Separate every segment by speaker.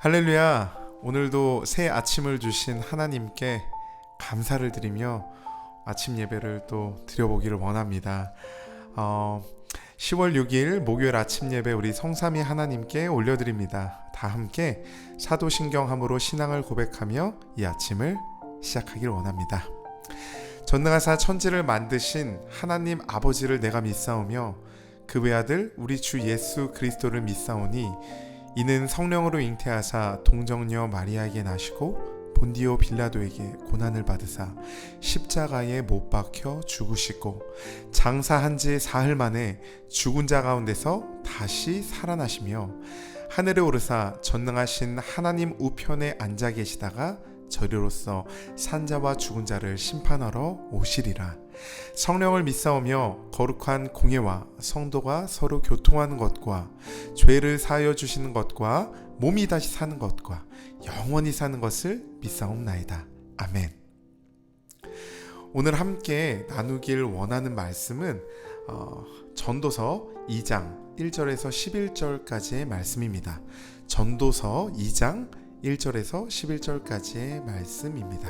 Speaker 1: 할렐루야. 오늘도 새 아침을 주신 하나님께 감사를 드리며 아침 예배를 또 드려보기를 원합니다. 10월 6일 목요일 아침 예배 우리 성삼위 하나님께 올려드립니다. 다 함께 사도신경함으로 신앙을 고백하며 이 아침을 시작하기를 원합니다. 전능하사 천지를 만드신 하나님 아버지를 내가 믿사오며 그 외아들 우리 주 예수 그리스도를 믿사오니 이는 성령으로 잉태하사 동정녀 마리아에게 나시고 본디오 빌라도에게 고난을 받으사 십자가에 못 박혀 죽으시고 장사한 지 사흘 만에 죽은 자 가운데서 다시 살아나시며 하늘에 오르사 전능하신 하나님 우편에 앉아 계시다가 저리로서 산자와 죽은 자를 심판하러 오시리라. 성령을 믿사오며 거룩한 공예와 성도가 서로 교통하는 것과 죄를 사하여 주시는 것과 몸이 다시 사는 것과 영원히 사는 것을 믿사옵나이다. 아멘. 오늘 함께 나누길 원하는 말씀은 전도서 2장 1절에서 11절까지의 말씀입니다. 전도서 2장 1절에서 11절까지의 말씀입니다.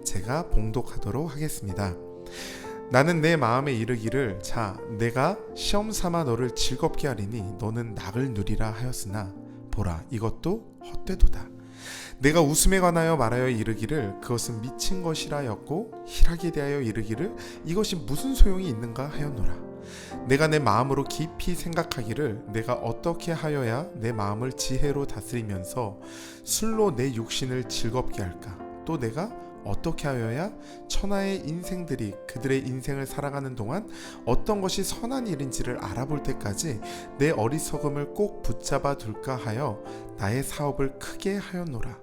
Speaker 1: 제가 봉독하도록 하겠습니다. 나는 내 마음에 이르기를 자 내가 시험 삼아 너를 즐겁게 하리니 너는 낙을 누리라 하였으나 보라 이것도 헛되도다. 내가 웃음에 관하여 말하여 이르기를 그것은 미친 것이라 하였고 희락에 대하여 이르기를 이것이 무슨 소용이 있는가 하였노라. 내가 내 마음으로 깊이 생각하기를 내가 어떻게 하여야 내 마음을 지혜로 다스리면서 술로 내 육신을 즐겁게 할까. 또 내가 어떻게 하여야 천하의 인생들이 그들의 인생을 살아가는 동안 어떤 것이 선한 일인지를 알아볼 때까지 내 어리석음을 꼭 붙잡아 둘까 하여 나의 사업을 크게 하였노라.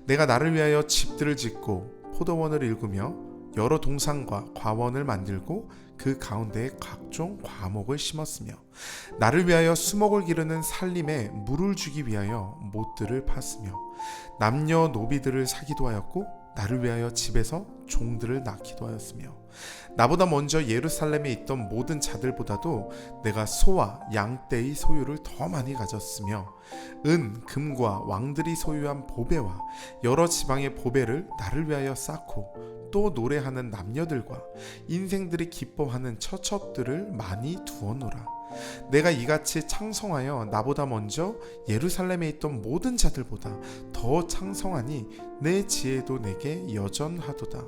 Speaker 1: 내가 나를 위하여 집들을 짓고 포도원을 일구며 여러 동산과 과원을 만들고 그 가운데에 각종 과목을 심었으며 나를 위하여 수목을 기르는 살림에 물을 주기 위하여 못들을 팠으며 남녀 노비들을 사기도 하였고 나를 위하여 집에서 종들을 낳기도 하였으며 나보다 먼저 예루살렘에 있던 모든 자들보다도 내가 소와 양떼의 소유를 더 많이 가졌으며 은, 금과 왕들이 소유한 보배와 여러 지방의 보배를 나를 위하여 쌓고 또 노래하는 남녀들과 인생들이 기뻐하는 처첩들을 많이 두었노라. 내가 이같이 창성하여 나보다 먼저 예루살렘에 있던 모든 자들보다 더 창성하니 내 지혜도 내게 여전하도다.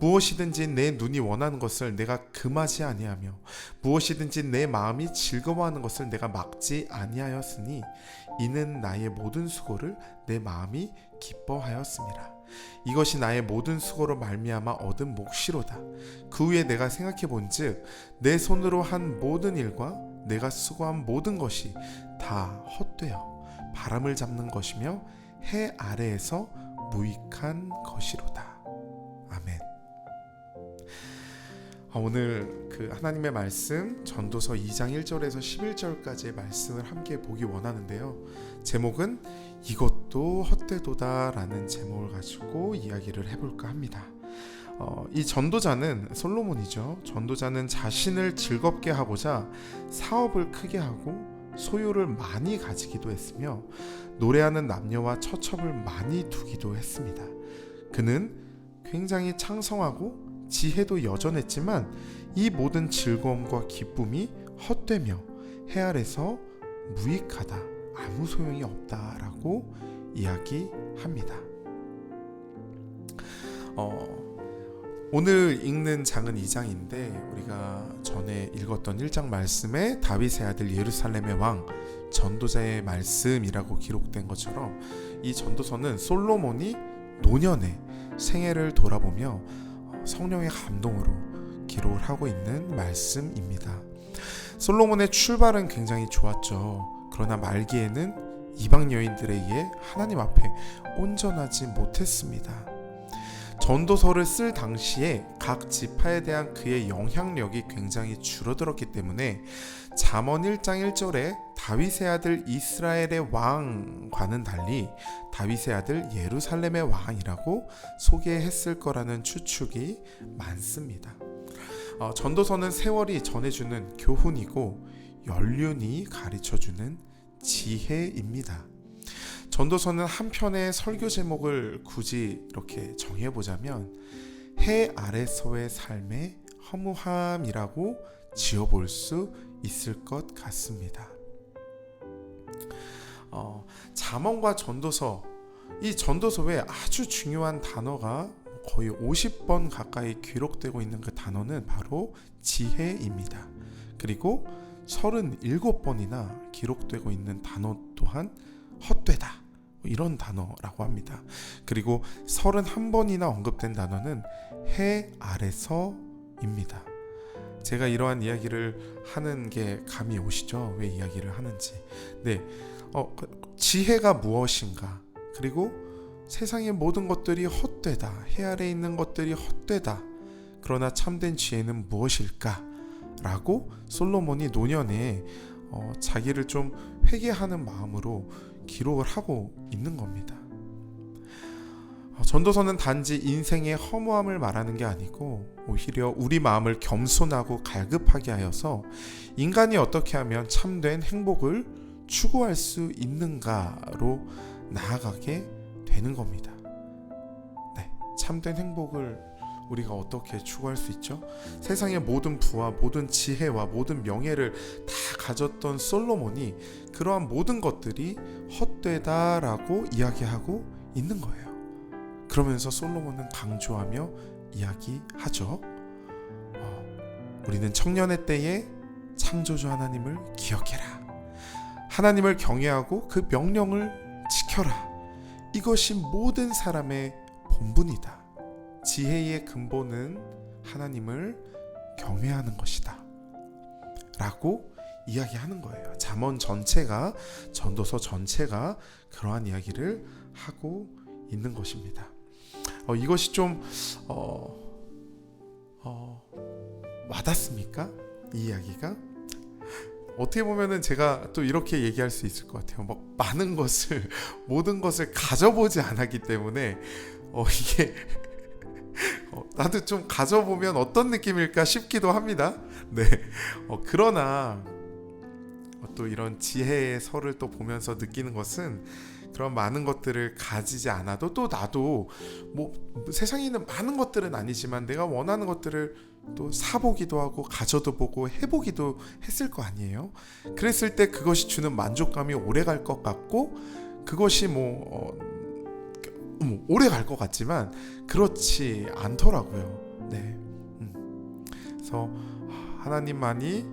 Speaker 1: 무엇이든지 내 눈이 원하는 것을 내가 금하지 아니하며 무엇이든지 내 마음이 즐거워하는 것을 내가 막지 아니하였으니 이는 나의 모든 수고를 내 마음이 기뻐하였음이라. 이것이 나의 모든 수고로 말미암아 얻은 몫이로다. 그 후에 내가 생각해 본즉 내 손으로 한 모든 일과 내가 수고한 모든 것이 다 헛되어 바람을 잡는 것이며 해 아래에서 무익한 것이로다. 아멘. 오늘 그 하나님의 말씀 전도서 2장 1절에서 11절까지의 말씀을 함께 보기 원하는데요. 제목은 이것도 헛되도다 라는 제목을 가지고 이야기를 해볼까 합니다. 이 전도자는 솔로몬이죠. 전도자는 자신을 즐겁게 하고자 사업을 크게 하고 소유를 많이 가지기도 했으며 노래하는 남녀와 처첩을 많이 두기도 했습니다. 그는 굉장히 창성하고 지혜도 여전했지만 이 모든 즐거움과 기쁨이 헛되며 해 아래서 무익하다, 아무 소용이 없다라고 이야기합니다. 오늘 읽는 장은 2장인데 우리가 전에 읽었던 1장 말씀에 다윗의 아들 예루살렘의 왕 전도자의 말씀이라고 기록된 것처럼 이 전도서는 솔로몬이 노년의 생애를 돌아보며 성령의 감동으로 기록을 하고 있는 말씀입니다. 솔로몬의 출발은 굉장히 좋았죠. 그러나 말기에는 이방 여인들에 의해 하나님 앞에 온전하지 못했습니다. 전도서를 쓸 당시에 각 지파에 대한 그의 영향력이 굉장히 줄어들었기 때문에 잠언 1장 1절에 다윗의 아들 이스라엘의 왕과는 달리 다윗의 아들 예루살렘의 왕이라고 소개했을 거라는 추측이 많습니다. 전도서는 세월이 전해주는 교훈이고 연륜이 가르쳐주는 지혜입니다. 전도서는 한 편의 설교 제목을 굳이 이렇게 정해보자면 해 아래서의 삶의 허무함이라고 지어볼 수 있을 것 같습니다. 잠언과 전도서, 이 전도서에 아주 중요한 단어가 거의 50번 가까이 기록되고 있는 그 단어는 바로 지혜입니다. 그리고 37번이나 기록되고 있는 단어 또한 헛되다, 이런 단어라고 합니다. 그리고 31번이나 언급된 단어는 해 아래서입니다. 제가 이러한 이야기를 하는 게 감이 오시죠? 왜 이야기를 하는지. 네, 지혜가 무엇인가? 그리고 세상의 모든 것들이 헛되다, 해 아래 있는 것들이 헛되다. 그러나 참된 지혜는 무엇일까? 라고 솔로몬이 노년에 자기를 좀 회개하는 마음으로 기록을 하고 있는 겁니다. 전도서는 단지 인생의 허무함을 말하는 게 아니고 오히려 우리 마음을 겸손하고 갈급하게 하여서 인간이 어떻게 하면 참된 행복을 추구할 수 있는가로 나아가게 되는 겁니다. 네, 참된 행복을 우리가 어떻게 추구할 수 있죠? 세상의 모든 부와 모든 지혜와 모든 명예를 다 가졌던 솔로몬이 그러한 모든 것들이 헛되다라고 이야기하고 있는 거예요. 그러면서 솔로몬은 강조하며 이야기하죠. 우리는 청년의 때에 창조주 하나님을 기억해라. 하나님을 경외하고 그 명령을 지켜라. 이것이 모든 사람의 본분이다. 지혜의 근본은 하나님을 경외하는 것이다 라고 이야기하는 거예요. 잠언 전체가, 전도서 전체가 그러한 이야기를 하고 있는 것입니다. 이것이 좀 와닿습니까? 이 이야기가? 어떻게 보면은 제가 또 이렇게 얘기할 수 있을 것 같아요. 많은 것을, 모든 것을 가져보지 않았기 때문에 이게 나도 좀 가져보면 어떤 느낌일까 싶기도 합니다. 네. 그러나 또 이런 지혜의 설을 또 보면서 느끼는 것은 그런 많은 것들을 가지지 않아도 또 나도 세상에 있는 많은 것들은 아니지만 내가 원하는 것들을 또 사보기도 하고 가져도 보고 해보기도 했을 거 아니에요. 그랬을 때 그것이 주는 만족감이 오래 갈 것 같고 그것이 오래 갈 것 같지만 그렇지 않더라고요. 네. 그래서 하나님만이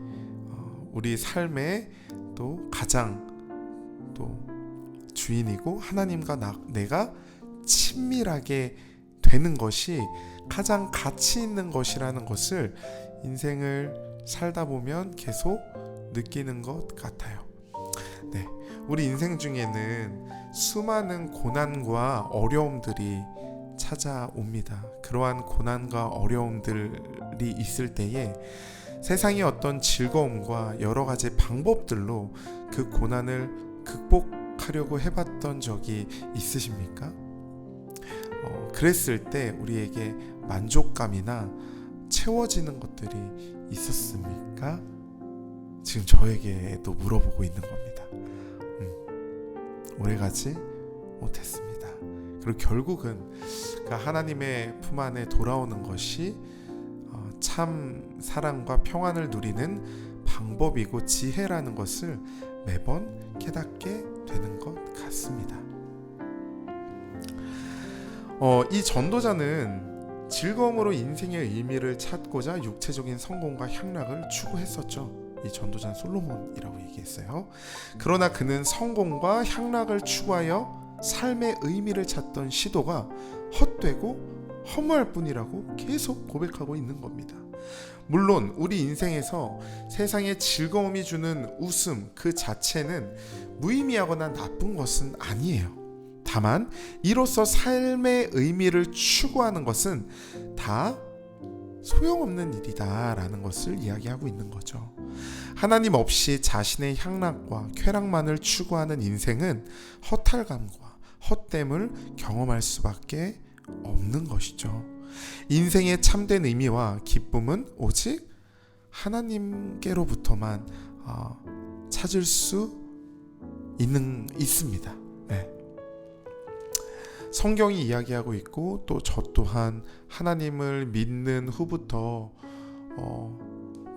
Speaker 1: 우리 삶의 또 가장 또 주인이고 하나님과 내가 친밀하게 되는 것이 가장 가치 있는 것이라는 것을 인생을 살다 보면 계속 느끼는 것 같아요. 네, 우리 인생 중에는 수많은 고난과 어려움들이 찾아옵니다. 그러한 고난과 어려움들이 있을 때에 세상의 어떤 즐거움과 여러 가지 방법들로 그 고난을 극복하려고 해봤던 적이 있으십니까? 그랬을 때 우리에게 만족감이나 채워지는 것들이 있었습니까? 지금 저에게도 물어보고 있는 겁니다. 오래가지 못했습니다. 그리고 결국은 그 하나님의 품 안에 돌아오는 것이 참 사랑과 평안을 누리는 방법이고 지혜라는 것을 매번 깨닫게 되는 것 같습니다. 이 전도자는 즐거움으로 인생의 의미를 찾고자 육체적인 성공과 향락을 추구했었죠. 이 전도자는 솔로몬이라고 얘기했어요. 그러나 그는 성공과 향락을 추구하여 삶의 의미를 찾던 시도가 헛되고 허무할 뿐이라고 계속 고백하고 있는 겁니다. 물론 우리 인생에서 세상의 즐거움이 주는 웃음 그 자체는 무의미하거나 나쁜 것은 아니에요. 다만 이로써 삶의 의미를 추구하는 것은 다 소용없는 일이다 라는 것을 이야기하고 있는 거죠. 하나님 없이 자신의 향락과 쾌락만을 추구하는 인생은 허탈감과 헛됨을 경험할 수밖에 없는 것이죠. 인생의 참된 의미와 기쁨은 오직 하나님께로부터만 찾을 수 있습니다. 네. 성경이 이야기하고 있고 또 저 또한 하나님을 믿는 후부터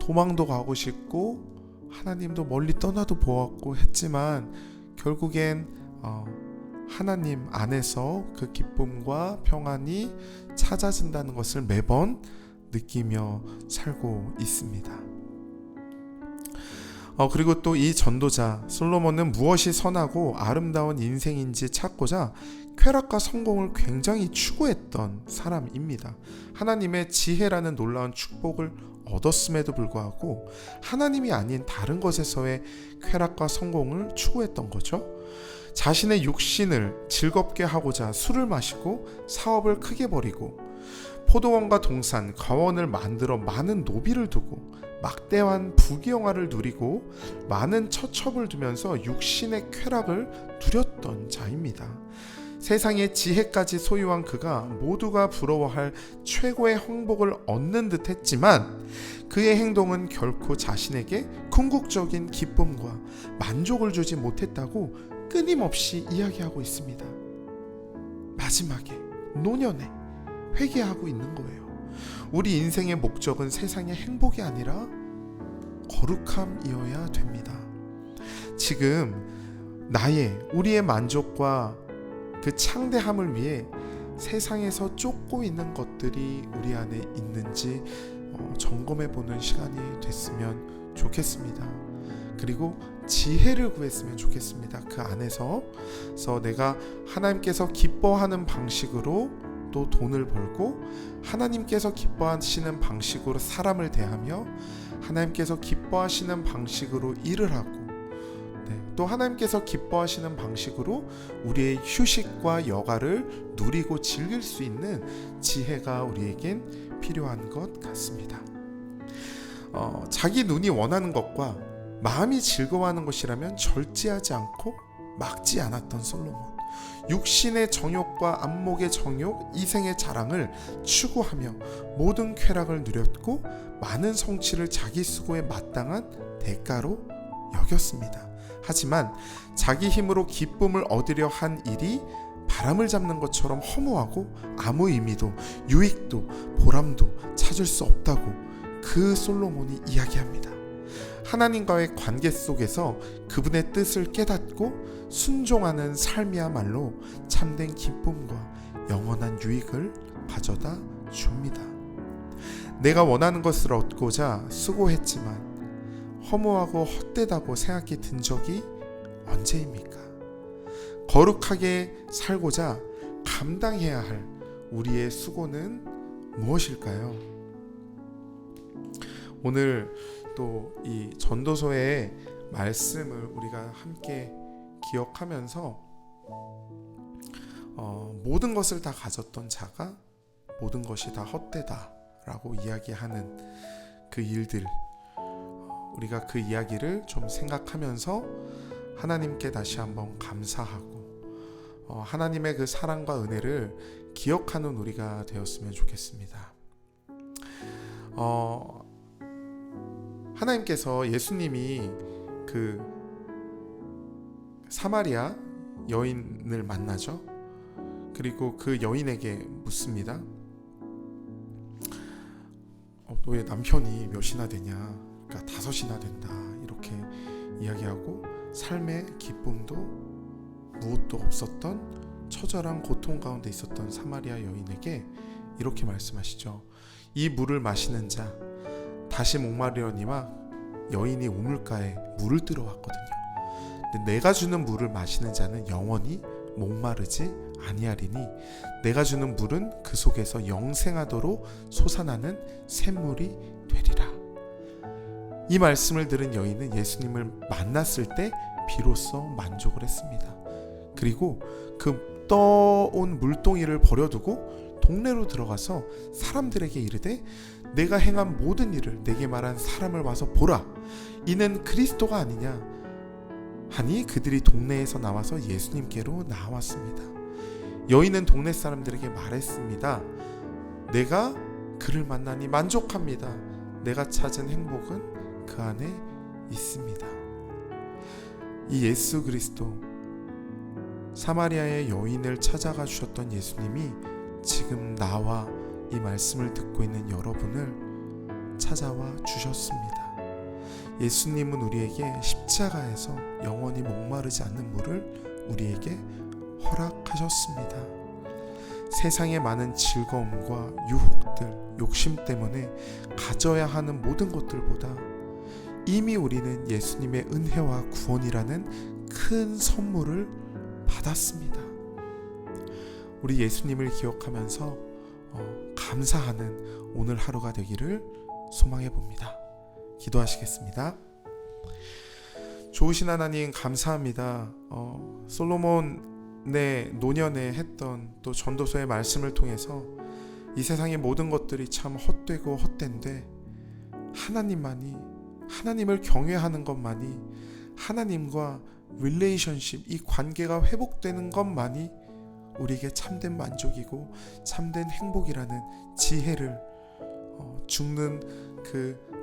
Speaker 1: 도망도 가고 싶고 하나님도 멀리 떠나도 보았고 했지만 결국엔 하나님 안에서 그 기쁨과 평안이 찾아진다는 것을 매번 느끼며 살고 있습니다. 그리고 또 이 전도자 솔로몬은 무엇이 선하고 아름다운 인생인지 찾고자 쾌락과 성공을 굉장히 추구했던 사람입니다. 하나님의 지혜라는 놀라운 축복을 얻었음에도 불구하고 하나님이 아닌 다른 것에서의 쾌락과 성공을 추구했던 거죠. 자신의 육신을 즐겁게 하고자 술을 마시고 사업을 크게 벌이고 포도원과 동산, 과원을 만들어 많은 노비를 두고 막대한 부귀영화를 누리고 많은 처첩을 두면서 육신의 쾌락을 누렸던 자입니다. 세상의 지혜까지 소유한 그가 모두가 부러워할 최고의 행복을 얻는 듯 했지만 그의 행동은 결코 자신에게 궁극적인 기쁨과 만족을 주지 못했다고 끊임없이 이야기하고 있습니다. 마지막에 노년에 회개하고 있는 거예요. 우리 인생의 목적은 세상의 행복이 아니라 거룩함이어야 됩니다. 지금 우리의 만족과 그 창대함을 위해 세상에서 쫓고 있는 것들이 우리 안에 있는지 점검해보는 시간이 됐으면 좋겠습니다. 그리고 지혜를 구했으면 좋겠습니다. 그 안에서 그래서 내가 하나님께서 기뻐하는 방식으로 또 돈을 벌고 하나님께서 기뻐하시는 방식으로 사람을 대하며 하나님께서 기뻐하시는 방식으로 일을 하고 또 하나님께서 기뻐하시는 방식으로 우리의 휴식과 여가를 누리고 즐길 수 있는 지혜가 우리에겐 필요한 것 같습니다. 자기 눈이 원하는 것과 마음이 즐거워하는 것이라면 절제하지 않고 막지 않았던 솔로몬. 육신의 정욕과 안목의 정욕, 이생의 자랑을 추구하며 모든 쾌락을 누렸고 많은 성취를 자기 수고에 마땅한 대가로 여겼습니다. 하지만 자기 힘으로 기쁨을 얻으려 한 일이 바람을 잡는 것처럼 허무하고 아무 의미도 유익도 보람도 찾을 수 없다고 그 솔로몬이 이야기합니다. 하나님과의 관계 속에서 그분의 뜻을 깨닫고 순종하는 삶이야말로 참된 기쁨과 영원한 유익을 가져다 줍니다. 내가 원하는 것을 얻고자 수고했지만 허무하고 헛되다고 생각이 든 적이 언제입니까? 거룩하게 살고자 감당해야 할 우리의 수고는 무엇일까요? 오늘 또 이 전도서의 말씀을 우리가 함께 기억하면서 모든 것을 다 가졌던 자가 모든 것이 다 헛되다라고 이야기하는 그 일들, 우리가 그 이야기를 좀 생각하면서 하나님께 다시 한번 감사하고 하나님의 그 사랑과 은혜를 기억하는 우리가 되었으면 좋겠습니다. 하나님께서 예수님이 그 사마리아 여인을 만나죠. 그리고 그 여인에게 묻습니다. 너 왜 남편이 몇이나 되냐? 그러니까 5이나 된다. 이렇게 이야기하고 삶의 기쁨도 무엇도 없었던 처절한 고통 가운데 있었던 사마리아 여인에게 이렇게 말씀하시죠. 이 물을 마시는 자 다시 목마르려니와 여인이 우물가에 물을 뜨러 왔거든요. 근데 내가 주는 물을 마시는 자는 영원히 목마르지 아니하리니 내가 주는 물은 그 속에서 영생하도록 솟아나는 샘물이 되리라. 이 말씀을 들은 여인은 예수님을 만났을 때 비로소 만족을 했습니다. 그리고 그 떠온 물동이를 버려두고 동네로 들어가서 사람들에게 이르되 내가 행한 모든 일을 내게 말한 사람을 와서 보라. 이는 그리스도가 아니냐 하니 그들이 동네에서 나와서 예수님께로 나왔습니다. 여인은 동네 사람들에게 말했습니다. 내가 그를 만나니 만족합니다. 내가 찾은 행복은 그 안에 있습니다. 이 예수 그리스도 사마리아의 여인을 찾아가 주셨던 예수님이 지금 나와 이 말씀을 듣고 있는 여러분을 찾아와 주셨습니다. 예수님은 우리에게 십자가에서 영원히 목마르지 않는 물을 우리에게 허락하셨습니다. 세상의 많은 즐거움과 유혹들, 욕심 때문에 가져야 하는 모든 것들보다 이미 우리는 예수님의 은혜와 구원이라는 큰 선물을 받았습니다. 우리 예수님을 기억하면서 감사하는 오늘 하루가 되기를 소망해 봅니다. 기도하시겠습니다. 좋으신 하나님, 감사합니다. 솔로몬의 노년에 했던 또 전도서의 말씀을 통해서 이 세상의 모든 것들이 참 헛되고 헛된데 하나님을 경외하는 것만이, 하나님과 릴레이션십, 이 관계가 회복되는 것만이 우리에게 참된 만족이고 참된 행복이라는 지혜를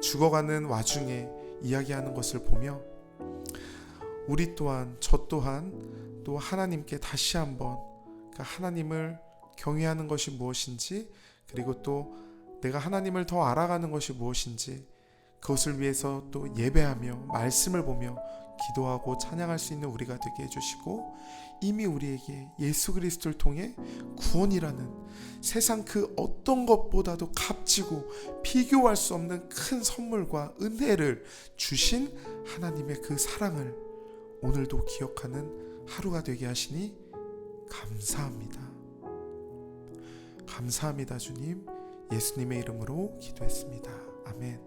Speaker 1: 죽어가는 와중에 이야기하는 것을 보며 우리 또한, 저 또한 또 하나님께 다시 한번 하나님을 경외하는 것이 무엇인지, 그리고 또 내가 하나님을 더 알아가는 것이 무엇인지, 그것을 위해서 또 예배하며 말씀을 보며 기도하고 찬양할 수 있는 우리가 되게 해주시고, 이미 우리에게 예수 그리스도를 통해 구원이라는 세상 그 어떤 것보다도 값지고 비교할 수 없는 큰 선물과 은혜를 주신 하나님의 그 사랑을 오늘도 기억하는 하루가 되게 하시니 감사합니다. 감사합니다. 주님, 예수님의 이름으로 기도했습니다. 아멘.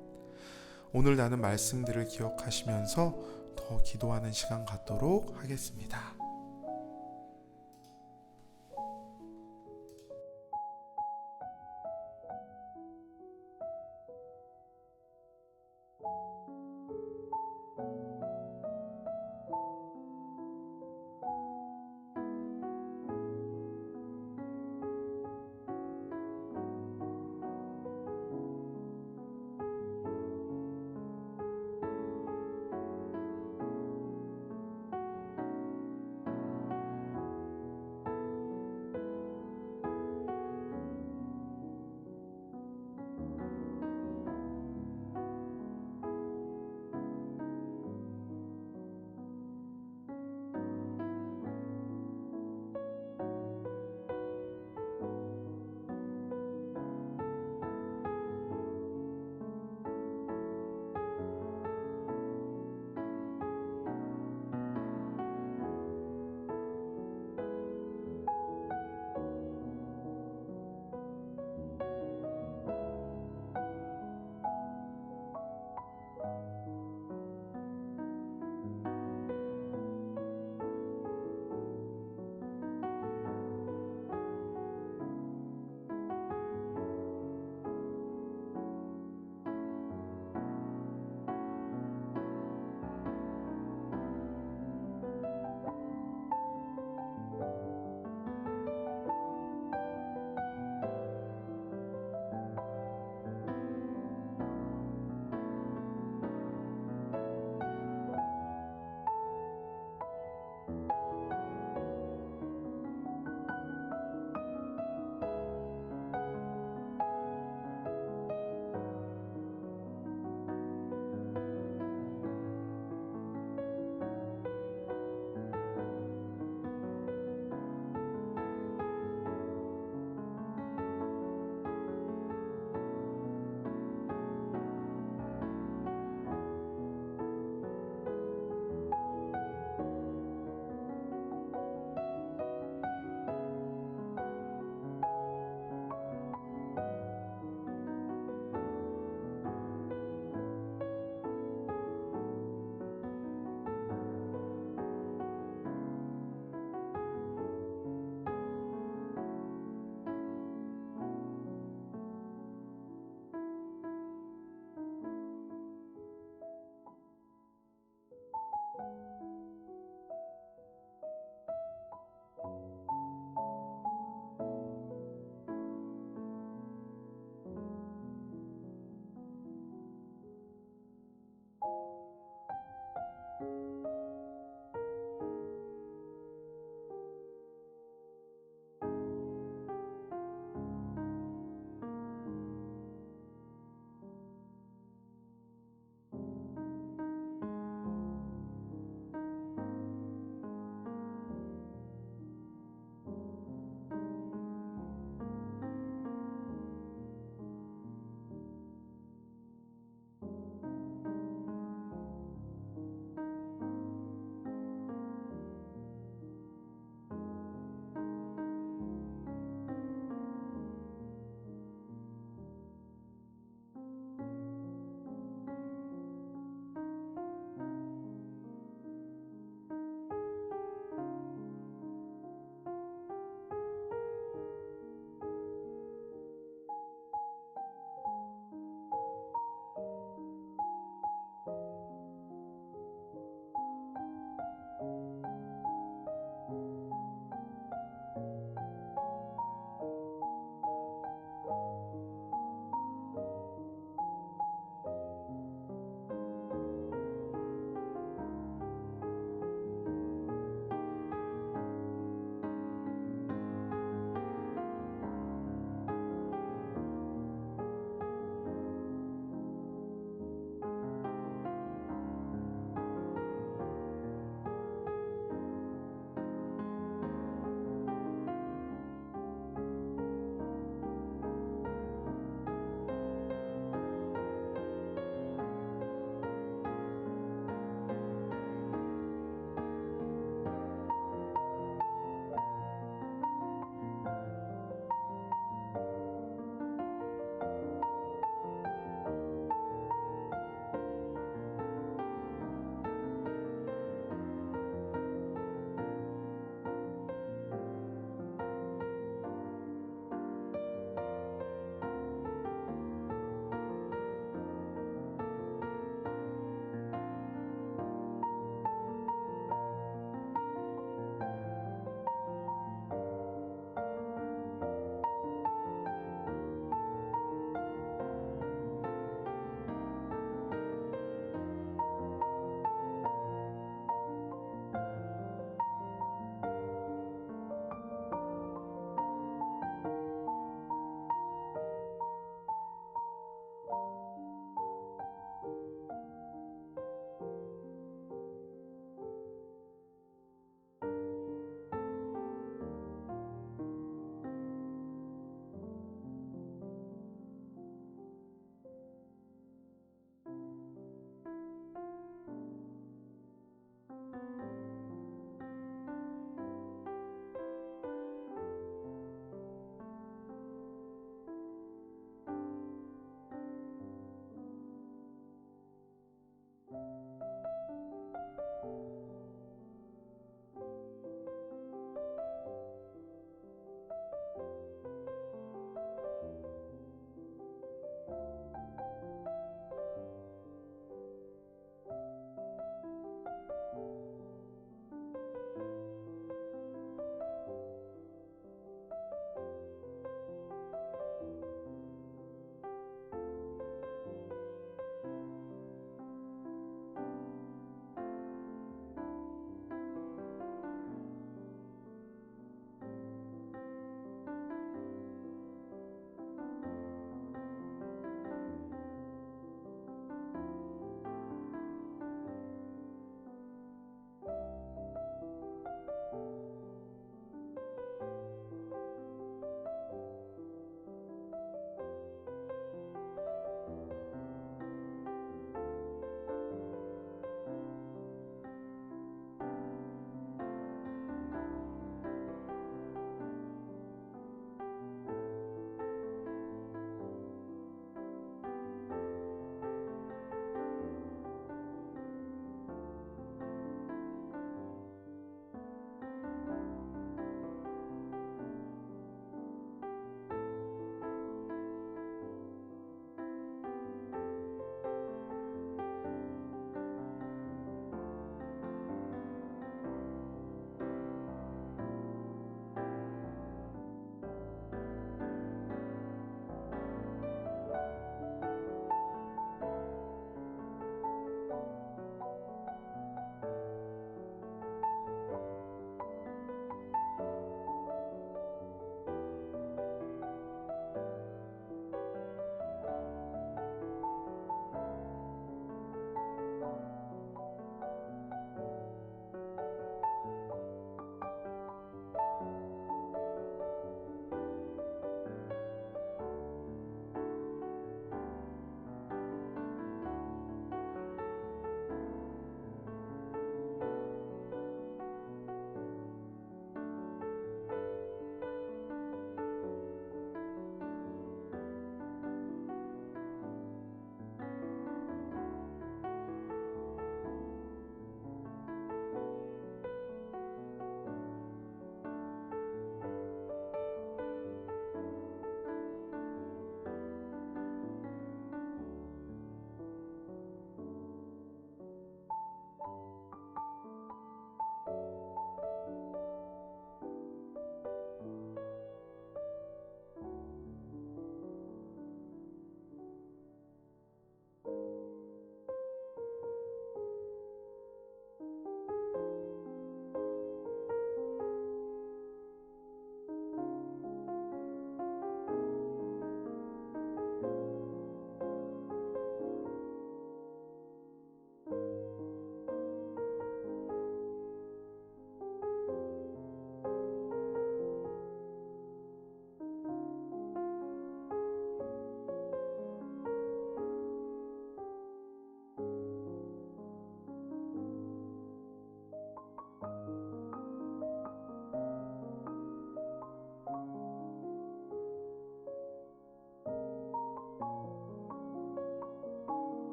Speaker 1: 오늘 나눈 말씀들을 기억하시면서 더 기도하는 시간 갖도록 하겠습니다.